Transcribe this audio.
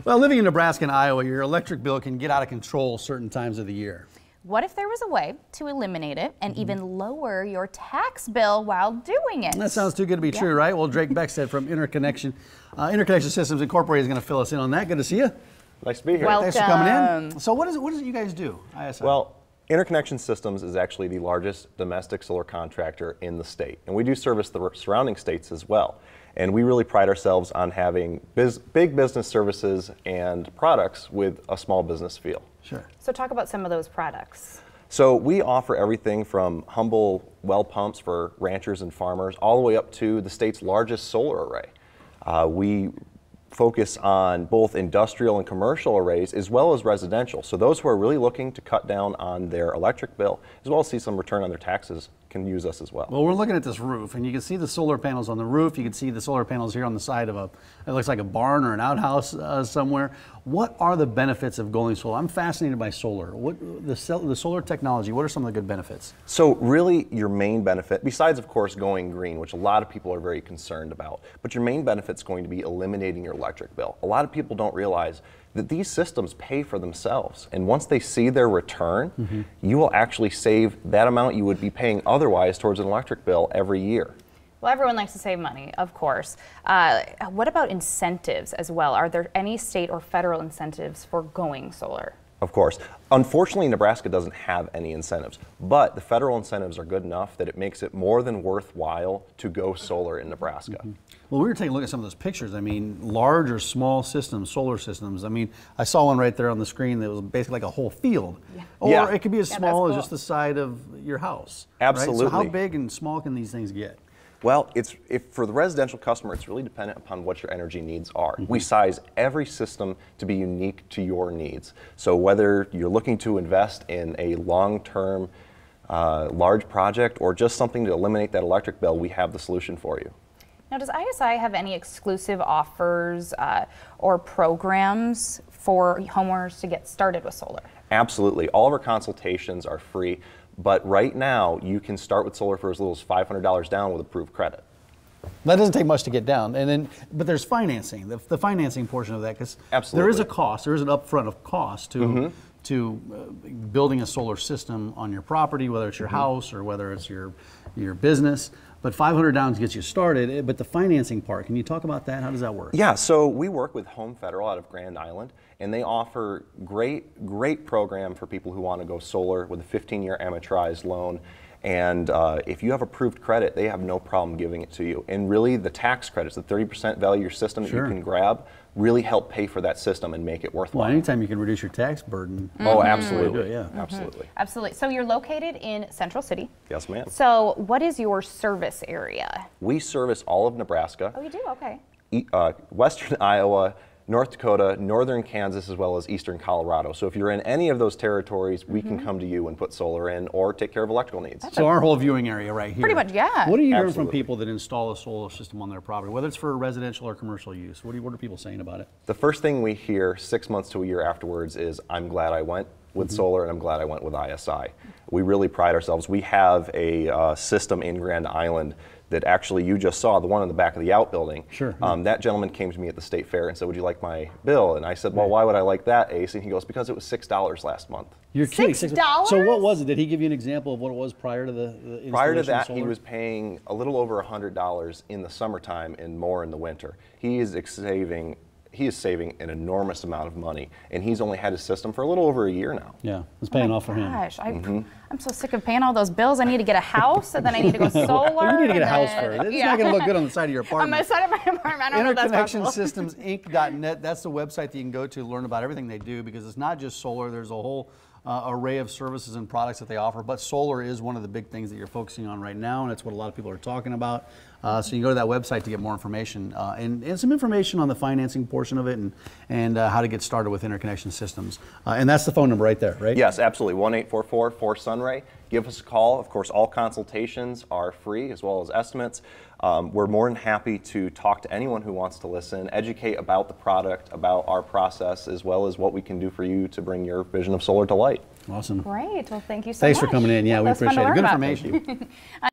Well, living in Nebraska and Iowa, your electric bill can get out of control certain times of the year. What if there was a way to eliminate it and even lower your tax bill while doing it? That sounds too good to be true, right? Well, Drake Becksted from Interconnection Systems Incorporated is going to fill us in on that. Good to see you. Nice to be here. Welcome. Thanks for coming in. So what is it you guys do, ISI? Well, Interconnection Systems is actually the largest domestic solar contractor in the state, and we do service the surrounding states as well. And we really pride ourselves on having big business services and products with a small business feel. Sure. So talk about some of those products. So we offer everything from humble well pumps for ranchers and farmers all the way up to the state's largest solar array. We focus on both industrial and commercial arrays as well as residential. So those who are really looking to cut down on their electric bill as well as see some return on their taxes can use us as well. Well, we're looking at this roof, and you can see the solar panels on the roof. You can see the solar panels here on the side of it looks like a barn or an outhouse somewhere. What are the benefits of going solar? I'm fascinated by solar. The solar technology, what are some of the good benefits? So really your main benefit, besides of course going green, which a lot of people are very concerned about, but your main benefit is going to be eliminating your electric bill. A lot of people don't realize that these systems pay for themselves, and once they see their return, you will actually save that amount you would be paying otherwise towards an electric bill every year. Well, everyone likes to save money, of course. What about incentives as well? Are there any state or federal incentives for going solar? Of course. Unfortunately, Nebraska doesn't have any incentives, but the federal incentives are good enough that it makes it more than worthwhile to go solar in Nebraska. Well, we were taking a look at some of those pictures. I mean, large or small systems, solar systems. I mean, I saw one right there on the screen that was basically like a whole field. Yeah. Or it could be as small as just the side of your house. Absolutely. Right? So how big and small can these things get? Well, for the residential customer, it's really dependent upon what your energy needs are. We size every system to be unique to your needs. So whether you're looking to invest in a long-term, large project or just something to eliminate that electric bill, we have the solution for you. Now, does ISI have any exclusive offers or programs for homeowners to get started with solar? Absolutely. All of our consultations are free. But right now, you can start with solar for as little as $500 down with approved credit. That doesn't take much to get down, but there's financing, the financing portion of that, because there is a cost, there is an upfront of cost to building a solar system on your property, whether it's your house or whether it's your business. But $500 down gets you started, but the financing part, can you talk about that? How does that work? Yeah, so we work with Home Federal out of Grand Island, and they offer great program for people who want to go solar with a 15-year amortized loan. And if you have approved credit, they have no problem giving it to you. And really, the tax credits, the 30% value of your system that you can grab, really help pay for that system and make it worthwhile. Well, anytime you can reduce your tax burden. Oh, absolutely. Absolutely. Absolutely. So you're located in Central City. Yes, ma'am. So what is your service area? We service all of Nebraska. Oh, you do? Okay. Western Iowa, North Dakota, northern Kansas, as well as eastern Colorado. So if you're in any of those territories, we can come to you and put solar in or take care of electrical needs. So our whole viewing area right here. Pretty much, yeah. What are you hearing from people that install a solar system on their property, whether it's for residential or commercial use? What are people saying about it? The first thing we hear 6 months to a year afterwards is, I'm glad I went with solar and I'm glad I went with ISI. We really pride ourselves. We have a system in Grand Island that actually you just saw, the one in the back of the outbuilding. Sure. That gentleman came to me at the state fair and said, would you like my bill? And I said, well, why would I like that, Ace? And he goes, because it was $6 last month. You're kidding. $6? So what was it? Did he give you an example of what it was prior to the installation? Prior to that, he was paying a little over $100 in the summertime and more in the winter. He is saving an enormous amount of money, and he's only had his system for a little over a year now. Yeah, it's paying off for him. Gosh, I'm so sick of paying all those bills. I need to get a house, and then I need to go solar. Well, you need to get a house first. It's not going to look good on the side of your apartment. On the side of my apartment, I don't know if that's possible. InterconnectionSystemsInc.net, that's the website that you can go to learn about everything they do, because it's not just solar. There's a whole array of services and products that they offer, but solar is one of the big things that you're focusing on right now, and it's what a lot of people are talking about. So you can go to that website to get more information and some information on the financing portion of it and how to get started with Interconnection Systems. And that's the phone number right there, right? Yes, absolutely. 1-844-4SUNRAY. Give us a call. Of course, all consultations are free as well as estimates. We're more than happy to talk to anyone who wants to listen, educate about the product, about our process, as well as what we can do for you to bring your vision of solar to light. Awesome. Great. Well, thank you so much. Thanks for coming in. Yeah, we appreciate it. Good information.